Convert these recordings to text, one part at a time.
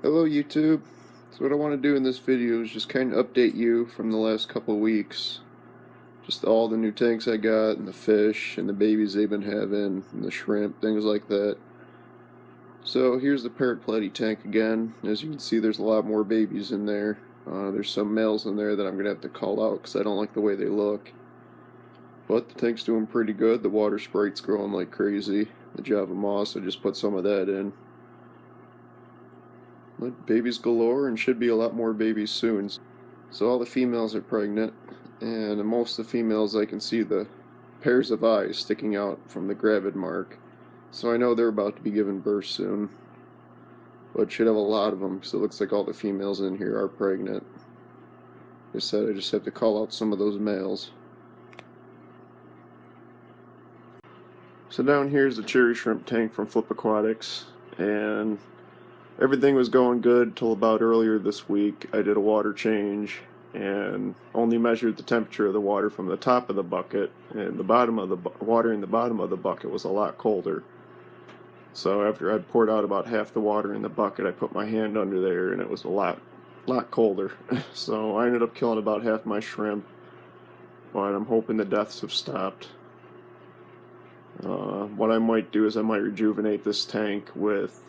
Hello YouTube. So what I want to do in this video is just kind of update you from the last couple of weeks. Just all the new tanks I got, and the fish, and the babies they've been having, and the shrimp, things like that. So here's the Parrot Platy tank again. As you can see, there's a lot more babies in there. There's some males in there that I'm going to have to call out because I don't like the way they look. But the tank's doing pretty good. The water sprite's growing like crazy. The Java moss, I just put some of that in. Babies galore, and should be a lot more babies soon. So all the females are pregnant, and most of the females I can see the pairs of eyes sticking out from the gravid mark. So I know they're about to be giving birth soon. But should have a lot of them, because it looks like all the females in here are pregnant. Like I said, I just have to call out some of those males. So down here is the cherry shrimp tank from Flip Aquatics, and everything was going good till about earlier this week. I did a water change and only measured the temperature of the water from the top of the bucket, and the bottom of the water in the bottom of the bucket was a lot colder. So after I'd poured out about half the water in the bucket, I put my hand under there and it was a lot colder. So I ended up killing about half my shrimp, but I'm hoping the deaths have stopped. What I might do is I might rejuvenate this tank with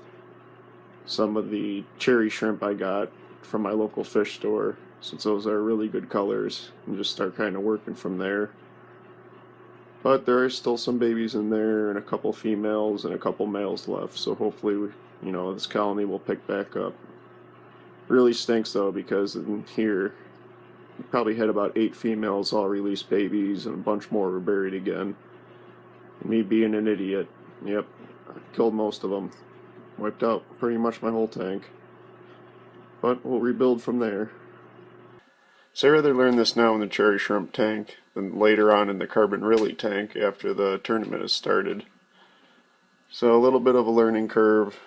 some of the cherry shrimp I got from my local fish store, since those are really good colors, and just start kind of working from there. But there are still some babies in there, and a couple females and a couple males left, so hopefully this colony will pick back up. Really stinks though, because in here we probably had about 8 females all release babies, and a bunch more were buried again. And me being an idiot, yep, I killed most of them. Wiped out pretty much my whole tank. But we'll rebuild from there. So I'd rather learn this now in the cherry shrimp tank than later on in the carbon rili tank after the tournament has started. So a little bit of a learning curve.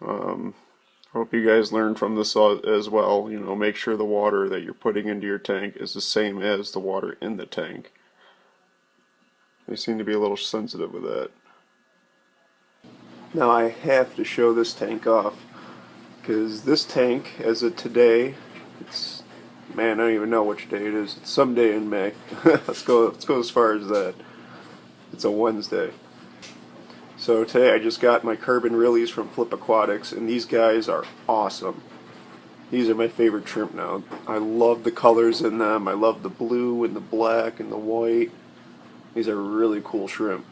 Hope you guys learn from this as well. Make sure the water that you're putting into your tank is the same as the water in the tank. They seem to be a little sensitive with that. Now I have to show this tank off, because this tank, as of today, man, I don't even know which day it is. It's some day in May. Let's go as far as that. It's a Wednesday. So today I just got my carbon rilis from Flip Aquatics, and these guys are awesome. These are my favorite shrimp now. I love the colors in them. I love the blue and the black and the white. These are really cool shrimp.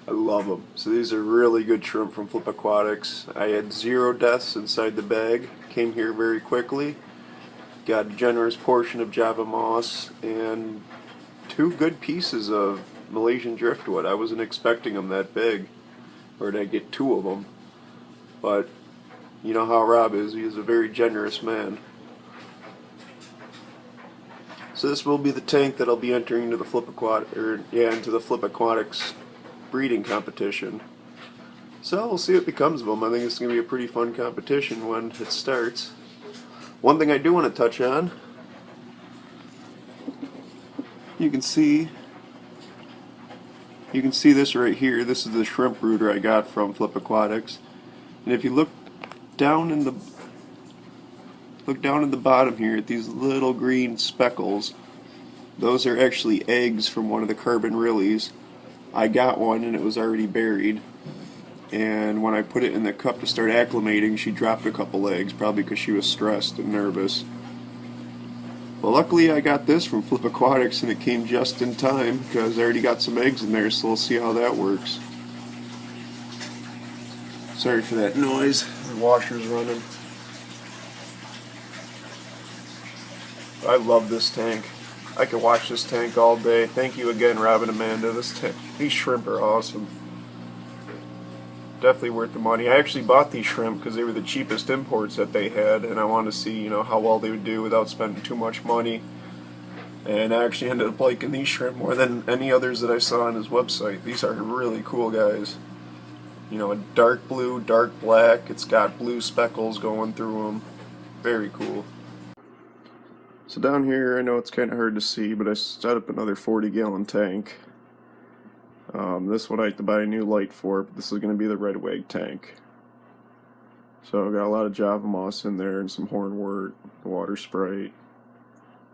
I love them. So these are really good shrimp from Flip Aquatics. I had 0 deaths inside the bag. Came here very quickly. Got a generous portion of Java moss and 2 good pieces of Malaysian driftwood. I wasn't expecting them that big, or did I get 2 of them? But you know how Rob is. He is a very generous man. So this will be the tank that I'll be entering into the into the Flip Aquatics breeding competition. So we'll see what becomes of them. I think it's going to be a pretty fun competition when it starts. One thing I do want to touch on, you can see this right here. This is the shrimp brooder I got from Flip Aquatics, and if you look down in the bottom here at these little green speckles, those are actually eggs from one of the carbon rilis. I got one and it was already buried, and when I put it in the cup to start acclimating, she dropped a couple eggs, probably because she was stressed and nervous. But luckily I got this from Flip Aquatics and it came just in time, because I already got some eggs in there, so we'll see how that works. Sorry for that noise, the washer's running. I love this tank. I could watch this tank all day. Thank you again, Rob and Amanda. These shrimp are awesome. Definitely worth the money. I actually bought these shrimp because they were the cheapest imports that they had, and I wanted to see, how well they would do without spending too much money. And I actually ended up liking these shrimp more than any others that I saw on his website. These are really cool guys. You know, a dark blue, dark black. It's got blue speckles going through them. Very cool. So down here, I know it's kind of hard to see, but I set up another 40-gallon tank. This one I have to buy a new light for, but this is going to be the red wag tank. So I've got a lot of Java moss in there and some hornwort, water sprite,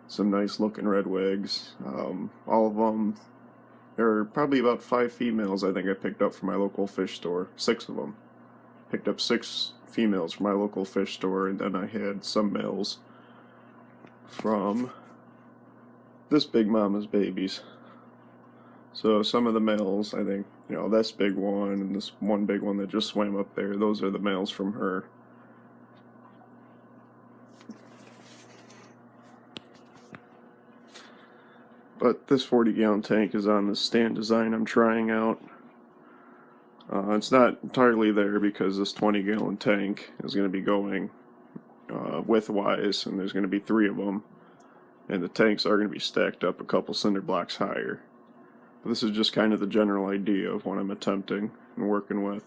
some nice looking red wags. All of them, there are probably about 5 females I think I picked up from my local fish store. 6 of them. Picked up 6 females from my local fish store, and then I had some males from this big mama's babies. So some of the males, I think, you know, this big one and this one big one that just swam up there, those are the males from her. But this 40-gallon tank is on the stand design I'm trying out. It's not entirely there because this 20-gallon tank is going to be going widthwise, and there's going to be 3 of them. And the tanks are going to be stacked up a couple cinder blocks higher. But this is just kind of the general idea of what I'm attempting and working with.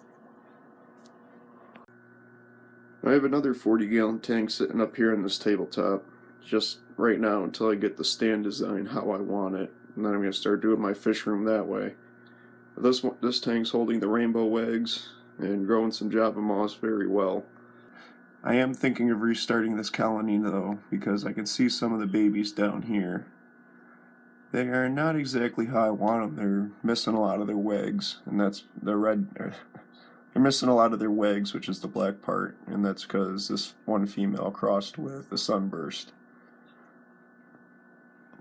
I have another 40-gallon tank sitting up here on this tabletop, just right now until I get the stand design how I want it, and then I'm going to start doing my fish room that way. This tank's holding the rainbow wags and growing some Java moss very well. I am thinking of restarting this colony though, because I can see some of the babies down here. They are not exactly how I want them. They're missing a lot of their wags, and that's the red. They're missing a lot of their wags, which is the black part, and that's because this one female crossed with a sunburst.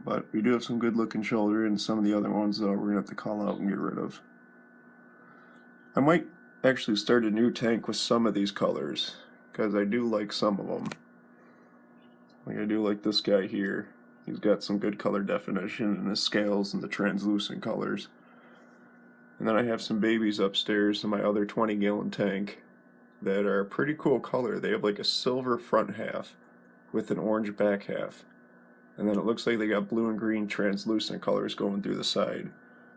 But we do have some good looking children, and some of the other ones though we're going to have to call out and get rid of. I might actually start a new tank with some of these colors, because I do like some of them. Like I do like this guy here. He's got some good color definition in his scales and the translucent colors. And then I have some babies upstairs in my other 20-gallon tank that are a pretty cool color. They have like a silver front half with an orange back half. And then it looks like they got blue and green translucent colors going through the side.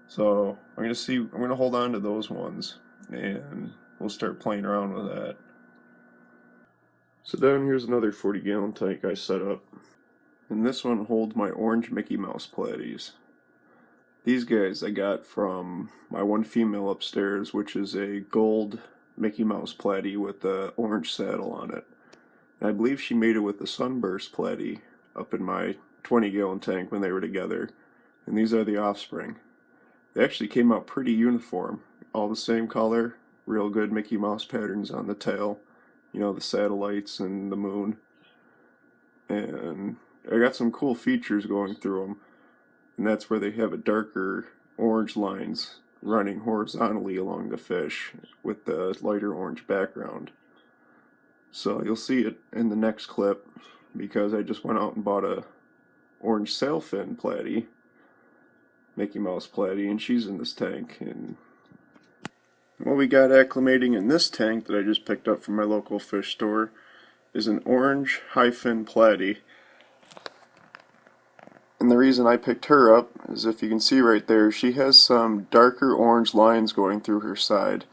So I'm gonna hold on to those ones, and we'll start playing around with that. So down here's another 40-gallon tank I set up. And this one holds my orange Mickey Mouse platies. These guys I got from my one female upstairs, which is a gold Mickey Mouse platy with the orange saddle on it. And I believe she made it with the sunburst platy up in my 20-gallon tank when they were together. And these are the offspring. They actually came out pretty uniform. All the same color, real good Mickey Mouse patterns on the tail. You know, the satellites and the moon. And I got some cool features going through them, and that's where they have a darker orange lines running horizontally along the fish with the lighter orange background. So you'll see it in the next clip, because I just went out and bought a orange sailfin platy, Mickey Mouse platy, and she's in this tank. And what we got acclimating in this tank that I just picked up from my local fish store is an orange high fin platy. And the reason I picked her up is, if you can see right there, she has some darker orange lines going through her side.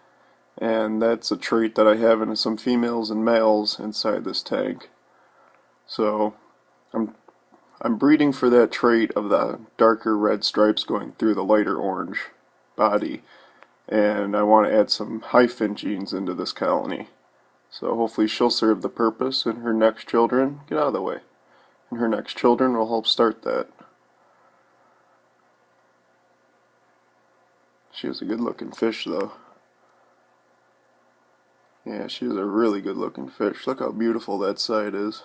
And that's a trait that I have in some females and males inside this tank. So I'm breeding for that trait of the darker red stripes going through the lighter orange body. And I want to add some high fin genes into this colony. So hopefully she'll serve the purpose, and her next children, get out of the way, and her next children will help start that. She is a good looking fish though. Yeah, she is a really good looking fish. Look how beautiful that side is.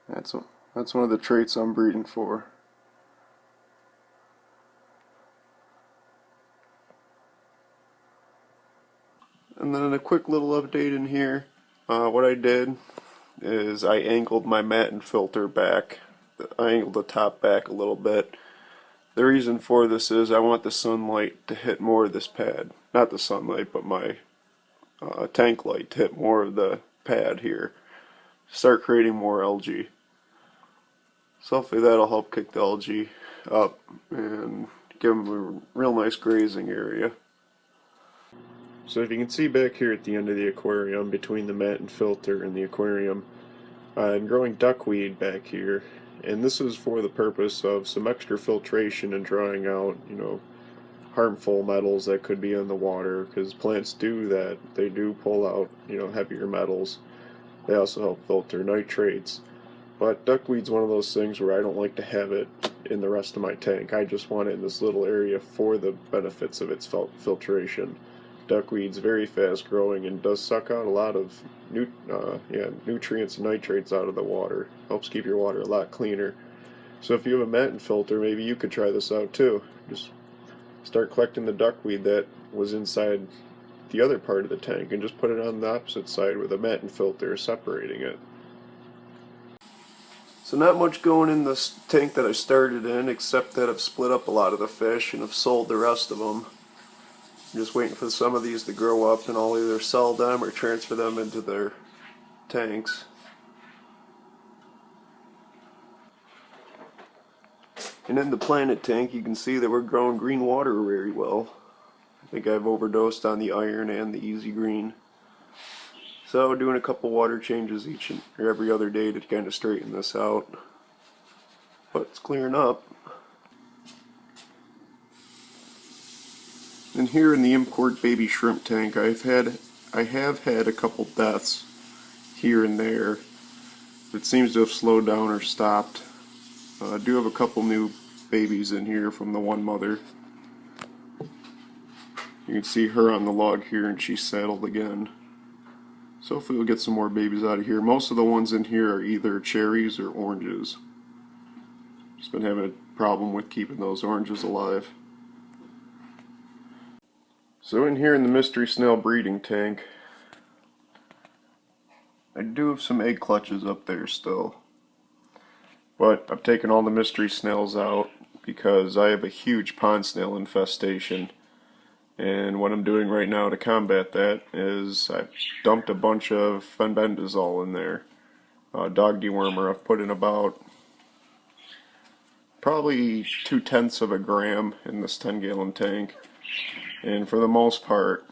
That's one of the traits I'm breeding for. And then a quick little update in here. What I did is I angled my matin filter back. I angled the top back a little bit. The reason for this is I want the sunlight to hit more of this pad. Not the sunlight, but my tank light to hit more of the pad here. Start creating more algae. So hopefully that'll help kick the algae up and give them a real nice grazing area. So if you can see back here at the end of the aquarium, between the mat and filter and the aquarium, I'm growing duckweed back here, and this is for the purpose of some extra filtration and drawing out, harmful metals that could be in the water, because plants do that. They do pull out, heavier metals. They also help filter nitrates. But duckweed's one of those things where I don't like to have it in the rest of my tank. I just want it in this little area for the benefits of its filtration. Duckweed's very fast growing and does suck out a lot of nutrients and nitrates out of the water. Helps keep your water a lot cleaner. So if you have a mat and filter, maybe you could try this out too. Just start collecting the duckweed that was inside the other part of the tank and just put it on the opposite side with a mat and filter separating it. So not much going in this tank that I started in, except that I've split up a lot of the fish and have sold the rest of them. I'm just waiting for some of these to grow up and I'll either sell them or transfer them into their tanks. And in the planet tank you can see that we're growing green water very well. I think I've overdosed on the iron and the easy green. So doing a couple water changes or every other day to kind of straighten this out. But it's clearing up. And here in the import baby shrimp tank, I have had a couple deaths here and there. It seems to have slowed down or stopped. I do have a couple new babies in here from the one mother. You can see her on the log here, and she's saddled again. So hopefully we'll get some more babies out of here. Most of the ones in here are either cherries or oranges. Just been having a problem with keeping those oranges alive. So in here in the mystery snail breeding tank, I do have some egg clutches up there still. But I've taken all the mystery snails out because I have a huge pond snail infestation. And what I'm doing right now to combat that is I've dumped a bunch of fenbendazole in there. Dog dewormer. I've put in about probably 2/10 of a gram in this 10-gallon tank. And for the most part,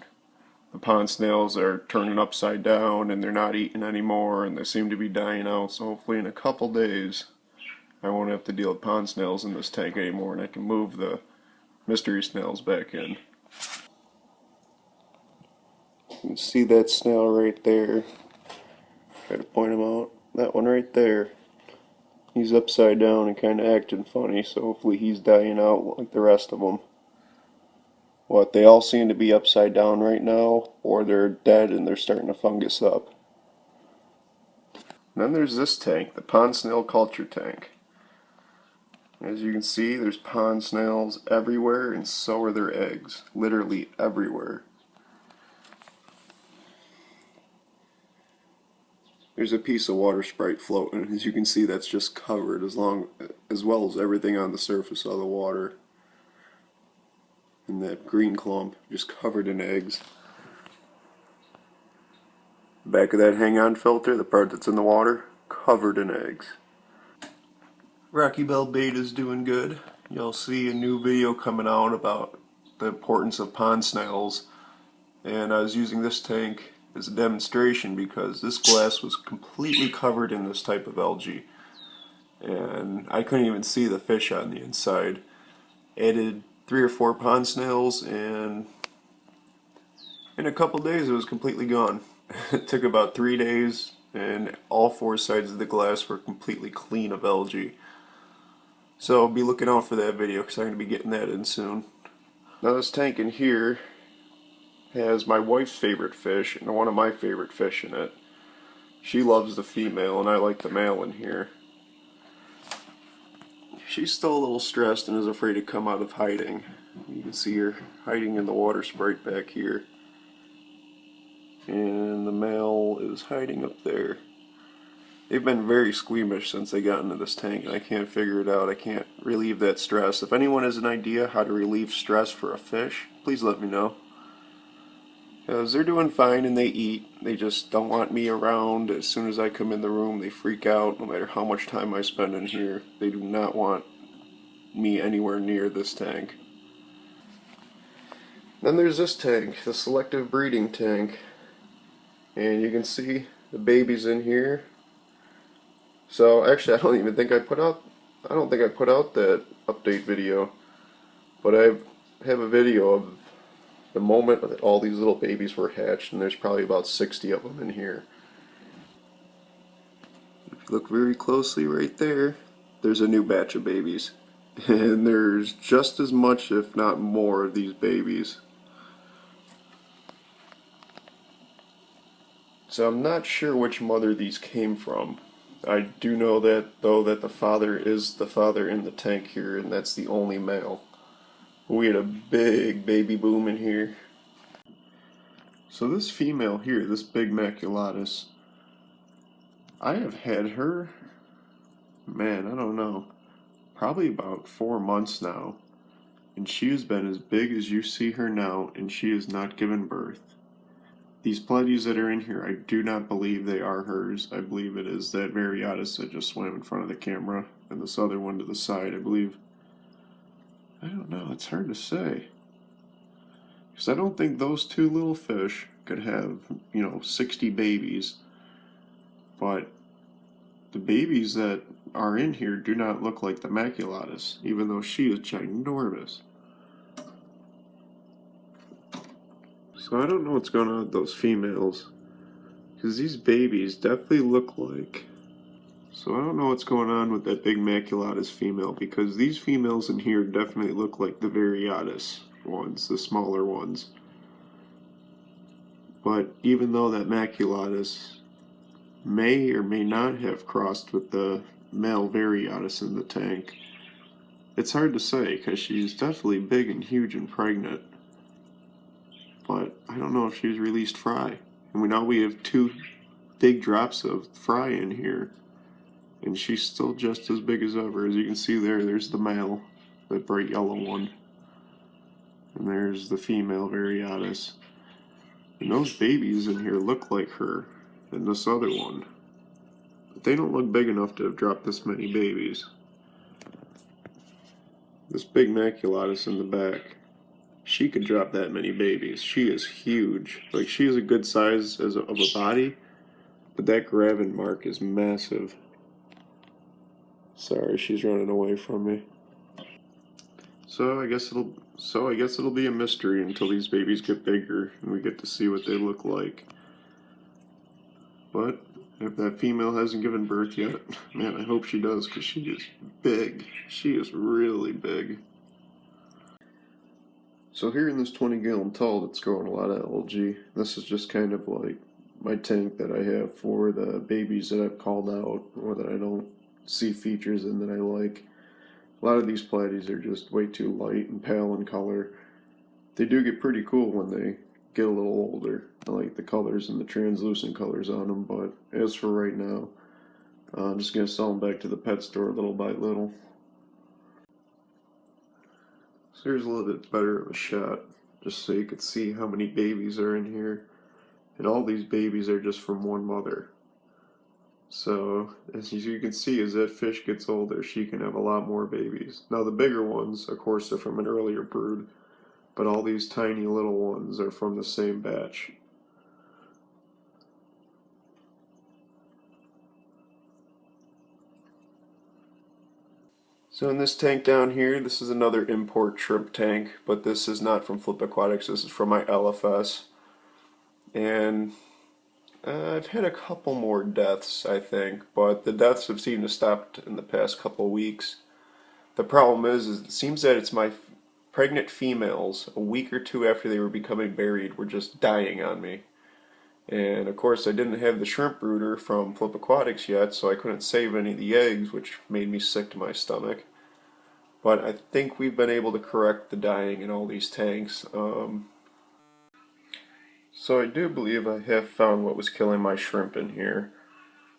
the pond snails are turning upside down and they're not eating anymore and they seem to be dying out. So hopefully in a couple days I won't have to deal with pond snails in this tank anymore and I can move the mystery snails back in. You can see that snail right there. Try to point him out. That one right there. He's upside down and kind of acting funny, so hopefully he's dying out like the rest of them. What, they all seem to be upside down right now, or they're dead and they're starting to fungus up. And then there's this tank, the pond snail culture tank. As you can see, there's pond snails everywhere, and so are their eggs. Literally everywhere. There's a piece of water sprite floating. As you can see, that's just covered as well as everything on the surface of the water. And that green clump just covered in eggs. Back of that hang-on filter, the part that's in the water, covered in eggs. Rocky Bell Beta's doing good. You'll see a new video coming out about the importance of pond snails. And I was using this tank as a demonstration because this glass was completely covered in this type of algae. And I couldn't even see the fish on the inside. Added 3 or 4 pond snails and in a couple days it was completely gone. It took about 3 days and all 4 sides of the glass were completely clean of algae. So be looking out for that video because I'm going to be getting that in soon. Now this tank in here has my wife's favorite fish and one of my favorite fish in it. She loves the female and I like the male in here. She's still a little stressed and is afraid to come out of hiding. You can see her hiding in the water sprite back here. And the male is hiding up there. They've been very squeamish since they got into this tank and I can't figure it out. I can't relieve that stress. If anyone has an idea how to relieve stress for a fish, please let me know. They're doing fine and they eat. They just don't want me around. As soon as I come in the room, they freak out no matter how much time I spend in here. They do not want me anywhere near this tank. Then there's this tank, the selective breeding tank. And you can see the babies in here. So actually I don't think I put out that update video. But I have a video of the moment that all these little babies were hatched, and there's probably about 60 of them in here. If you look very closely right there, there's a new batch of babies. And there's just as much, if not more, of these babies. So I'm not sure which mother these came from. I do know that, though, that the father is the father in the tank here, and that's the only male. We had a big baby boom in here. So this female here, this big maculatus, I have had her, man, I don't know, probably about 4 months now. And she has been as big as you see her now, and she has not given birth. These Platies that are in here, I do not believe they are hers. I believe it is that Variatus that just swam in front of the camera, and this other one to the side, I believe. I don't know, it's hard to say. Because I don't think those two little fish could have, 60 babies. But the babies that are in here do not look like the maculatus, even though she is ginormous. So I don't know what's going on with those females. Because these babies definitely look like... So I don't know what's going on with that big maculatus female, because these females in here definitely look like the Variatus ones, the smaller ones. But even though that maculatus may or may not have crossed with the male Variatus in the tank, it's hard to say, because she's definitely big and huge and pregnant. But I don't know if she's released fry. And we have 2 big drops of fry in here. And she's still just as big as ever. As you can see there's the male, the bright yellow one. And there's the female Variatus. And those babies in here look like her and this other one. But they don't look big enough to have dropped this many babies. This big maculatus in the back, she could drop that many babies. She is huge. Like, she is a good size of a body, but that gravid mark is massive. Sorry, she's running away from me. So I guess it'll be a mystery until these babies get bigger and we get to see what they look like. But if that female hasn't given birth yet, man, I hope she does, because she is big. She is really big. So here in this 20-gallon tub that's growing a lot of algae, this is just kind of like my tank that I have for the babies that I've called out or that I don't see features in that I like. A lot of these Platies are just way too light and pale in color. They do get pretty cool when they get a little older. I like the colors and the translucent colors on them, but as for right now, I'm just going to sell them back to the pet store little by little. So here's a little bit better of a shot, just so you could see how many babies are in here. And all these babies are just from one mother. So, as you can see, as that fish gets older, she can have a lot more babies. Now the bigger ones, of course, are from an earlier brood, but all these tiny little ones are from the same batch. So in this tank down here, this is another import shrimp tank, but this is not from Flip Aquatics, this is from my LFS. And I've had a couple more deaths, I think, but the deaths have seemed to stop in the past couple weeks. The problem is it seems that it's my pregnant females, a week or 2 after they were becoming buried, were just dying on me. And of course I didn't have the shrimp brooder from Flip Aquatics yet, so I couldn't save any of the eggs, which made me sick to my stomach. But I think we've been able to correct the dying in all these tanks. So I do believe I have found what was killing my shrimp in here.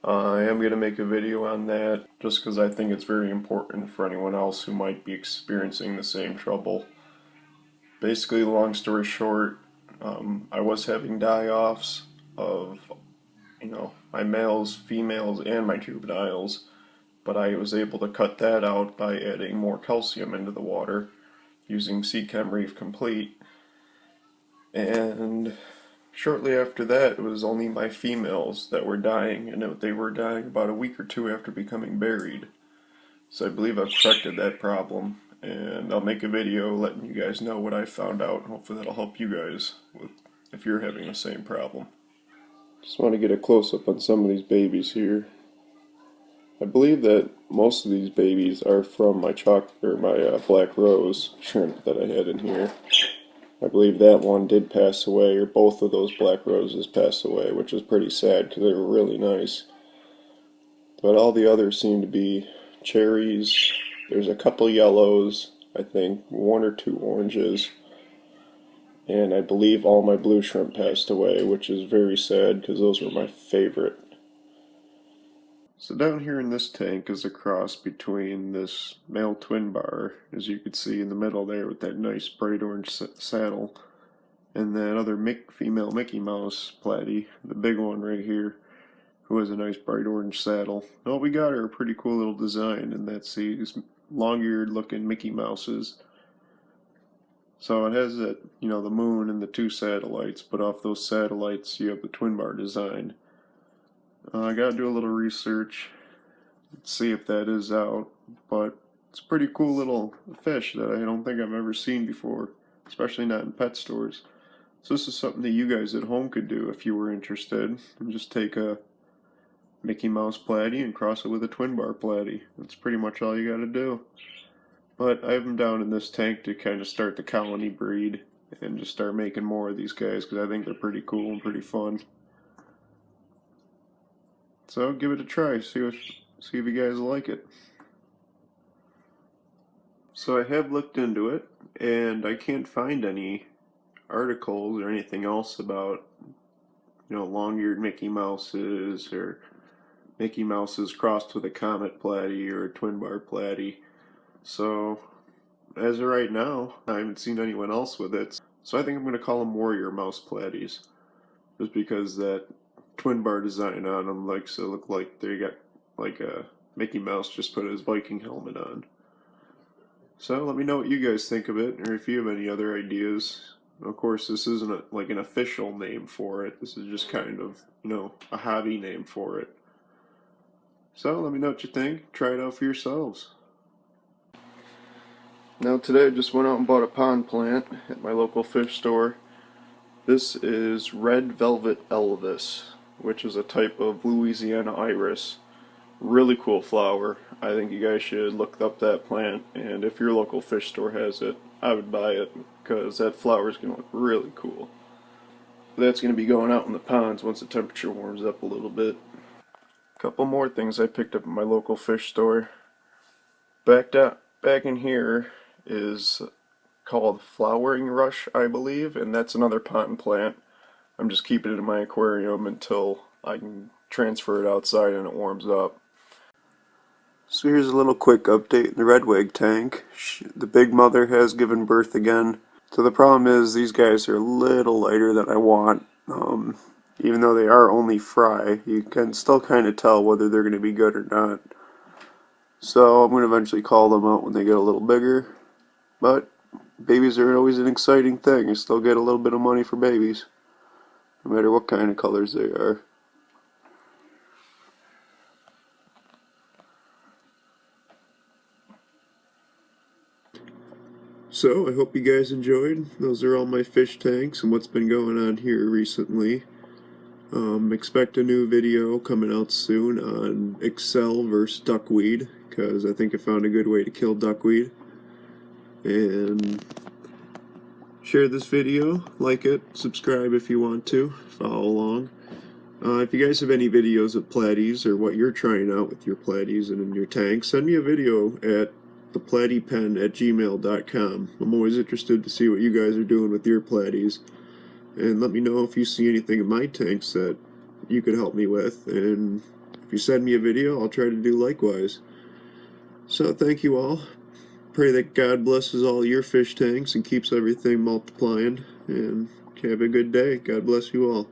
I am going to make a video on that, just because I think it's very important for anyone else who might be experiencing the same trouble. Basically, long story short, I was having die-offs of, my males, females, and my juveniles, but I was able to cut that out by adding more calcium into the water using Seachem Reef Complete. And shortly after that, it was only my females that were dying, and they were dying about a week or two after becoming buried. So I believe I've corrected that problem, and I'll make a video letting you guys know what I found out. Hopefully that'll help you guys if you're having the same problem. Just want to get a close-up on some of these babies here. I believe that most of these babies are from my black rose shrimp that I had in here. I believe that one did pass away, or both of those black roses passed away, which is pretty sad because they were really nice. But all the others seem to be cherries. There's a couple yellows, I think, one or two oranges. And I believe all my blue shrimp passed away, which is very sad because those were my favorite. So down here in this tank is a cross between this male twin bar, as you can see in the middle there with that nice bright orange saddle, and that other female Mickey Mouse Platy, the big one right here, who has a nice bright orange saddle. All we got are a pretty cool little design, and that's these long-eared looking Mickey Mouses. So it has that, the moon and the two satellites, but off those satellites you have the twin bar design. I gotta do a little research, see if that is out, but it's a pretty cool little fish that I don't think I've ever seen before, especially not in pet stores. So this is something that you guys at home could do if you were interested, and just take a Mickey Mouse Platy and cross it with a twin bar Platy. That's pretty much all you gotta do. But I have them down in this tank to kind of start the colony breed and just start making more of these guys because I think they're pretty cool and pretty fun. So give it a try, see if you guys like it. So I have looked into it, and I can't find any articles or anything else about, long-eared Mickey Mouses or Mickey Mouses crossed with a Comet Platy or a Twin Bar Platy. So as of right now, I haven't seen anyone else with it. So I think I'm going to call them Warrior Mouse Platies, just because that twin bar design on them likes to look like they got like a Mickey Mouse just put his Viking helmet on. So let me know what you guys think of it, or if you have any other ideas. Of course, this isn't like an official name for it. This is just kind of, a hobby name for it. So let me know what you think. Try it out for yourselves. Now today I just went out and bought a pond plant at my local fish store. This is Red Velvet Elvis, which is a type of Louisiana iris. Really cool flower. I think you guys should look up that plant, and if your local fish store has it, I would buy it, because that flower is going to look really cool. That's going to be going out in the ponds once the temperature warms up a little bit. A couple more things I picked up at my local fish store. Back in here is called Flowering Rush, I believe, and that's another pond plant. I'm just keeping it in my aquarium until I can transfer it outside and it warms up. So here's a little quick update in the redwig tank. The big mother has given birth again. So the problem is these guys are a little lighter than I want. Even though they are only fry, you can still kind of tell whether they're going to be good or not. So I'm going to eventually call them out when they get a little bigger. But babies are always an exciting thing. You still get a little bit of money for babies, no matter what kind of colors they are. So I hope you guys enjoyed. Those are all my fish tanks and what's been going on here recently. Expect a new video coming out soon on Excel versus duckweed, because I think I found a good way to kill duckweed. And share this video, like it, subscribe if you want to, follow along. If you guys have any videos of platies or what you're trying out with your platies and in your tank, send me a video at theplatypen@gmail.com. I'm always interested to see what you guys are doing with your platies. And let me know if you see anything in my tanks that you could help me with. And if you send me a video, I'll try to do likewise. So thank you all. Pray that God blesses all your fish tanks and keeps everything multiplying. And Have a good day. God bless you all.